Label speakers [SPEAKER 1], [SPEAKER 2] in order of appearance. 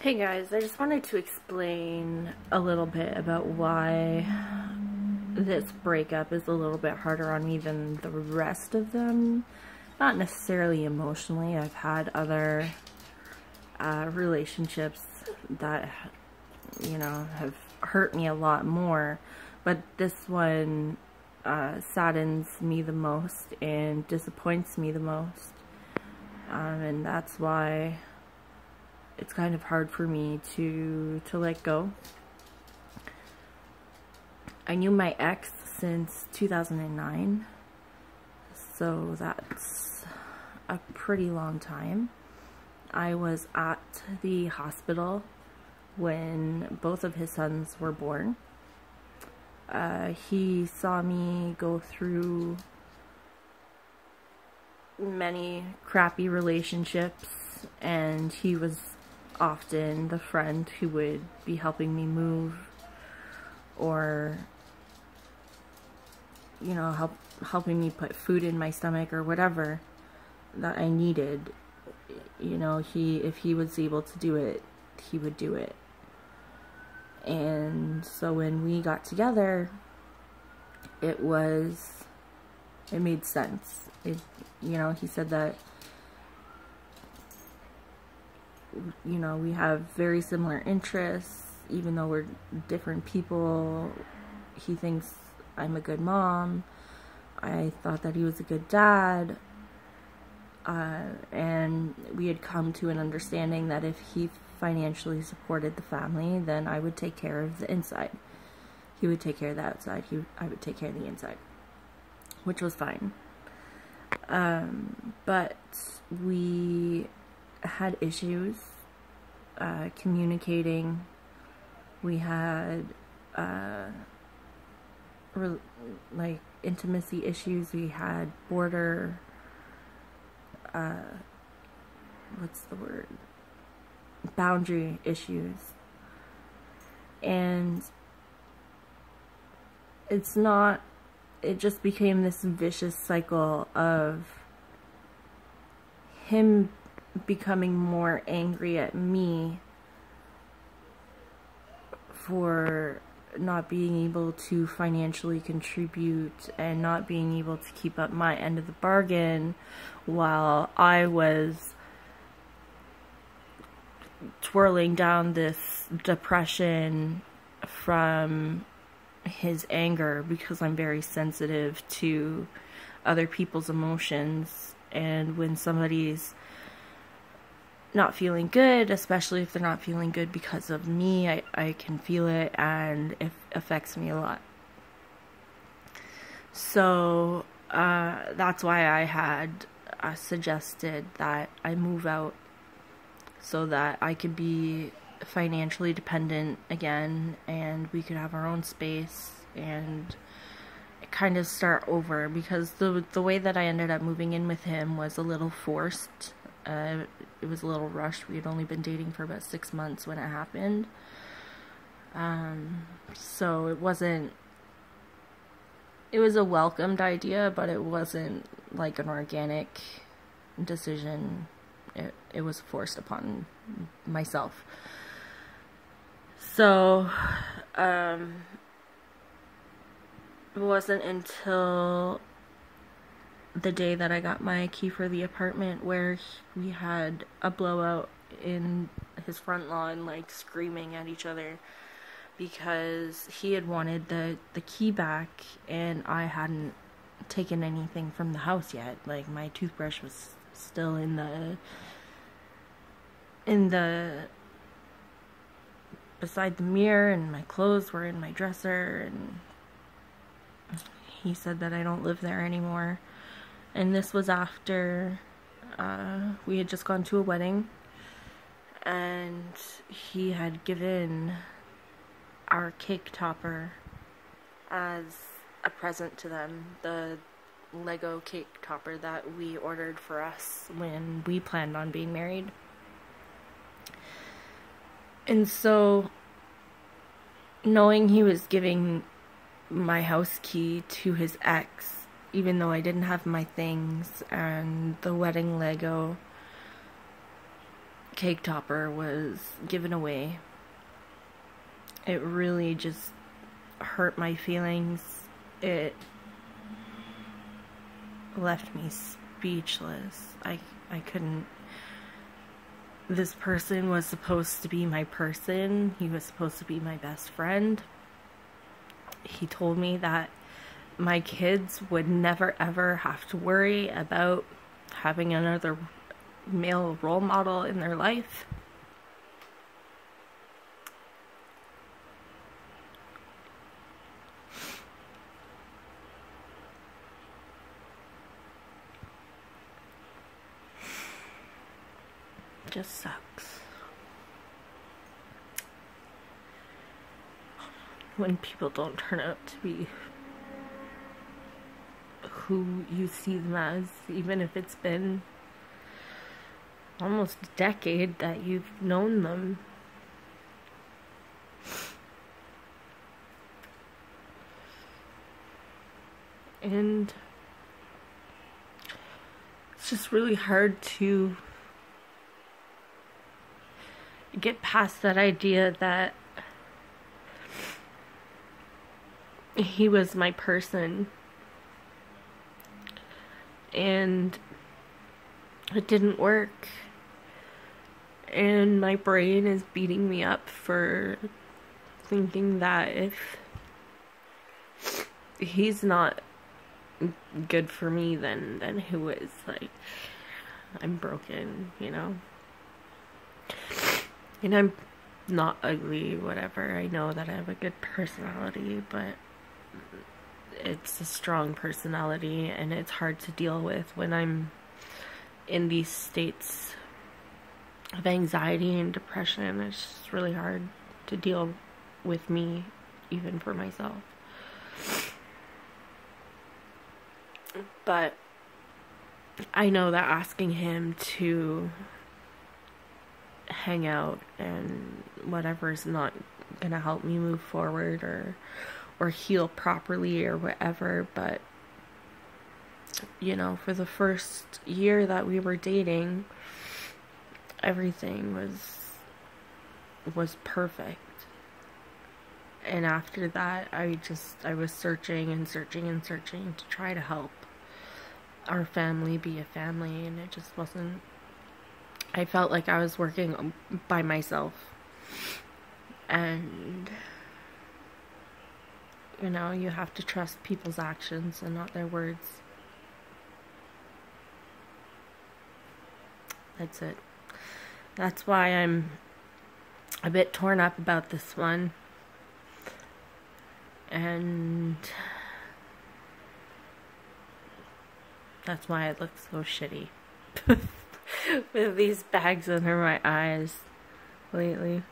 [SPEAKER 1] Hey guys, I just wanted to explain a little bit about why this breakup is a little bit harder on me than the rest of them. Not necessarily emotionally. I've had other relationships that, have hurt me a lot more. But this one saddens me the most and disappoints me the most. And that's why it's kind of hard for me to let go. I knew my ex since 2009, so that's a pretty long time. I was at the hospital when both of his sons were born. He saw me go through many crappy relationships, and he was often the friend who would be helping me move, or helping me put food in my stomach or whatever that I needed. If he was able to do it, he would do it. And so when we got together, it made sense. He said that we have very similar interests, even though we're different people. He thinks I'm a good mom. I thought that he was a good dad. And we had come to an understanding that if he financially supported the family, then I would take care of the inside. He would take care of the outside. I would take care of the inside, which was fine. But we had issues communicating. We had intimacy issues. We had border boundary issues. And it just became this vicious cycle of him becoming more angry at me for not being able to financially contribute and not being able to keep up my end of the bargain, while I was twirling down this depression from his anger, because I'm very sensitive to other people's emotions. And when somebody's not feeling good, especially if they're not feeling good because of me, I can feel it, and it affects me a lot. So that's why I had suggested that I move out so that I could be financially dependent again, and we could have our own space and kind of start over, because the way that I ended up moving in with him was a little forced. It was a little rushed. We had only been dating for about 6 months when it happened. So it was a welcomed idea, but it wasn't like an organic decision. It was forced upon myself. So, it wasn't until the day that I got my key for the apartment where we had a blowout in his front lawn, screaming at each other, because he had wanted the key back and I hadn't taken anything from the house yet. My toothbrush was still in the beside the mirror, and my clothes were in my dresser, and he said that I don't live there anymore. And this was after we had just gone to a wedding, and he had given our cake topper as a present to them, the Lego cake topper that we ordered for us when we planned on being married. And so, knowing he was giving my house key to his ex, even though I didn't have my things and the wedding Lego, cake topper was given away, it really just hurt my feelings. It left me speechless. I couldn't. This person was supposed to be my person. He was supposed to be my best friend. He told me that my kids would never ever have to worry about having another male role model in their life. Just sucks when people don't turn out to be who you see them as, even if it's been almost a decade that you've known them. And it's just really hard to get past that idea that he was my person and it didn't work, and my brain is beating me up for thinking that if he's not good for me, then who is? Like, I'm broken, you know? And I'm not ugly, whatever. I know that I have a good personality, but it's a strong personality, and it's hard to deal with when I'm in these states of anxiety and depression. It's just really hard to deal with me, even for myself. But I know that asking him to hang out and whatever is not gonna help me move forward or heal properly or whatever. But you know, for the first year that we were dating, everything was perfect. And after that, I was searching and searching and searching to try to help our family be a family, and it just wasn't. I felt like I was working by myself, and you know, you have to trust people's actions and not their words. That's it. That's why I'm a bit torn up about this one, and that's why I look so shitty with these bags under my eyes lately.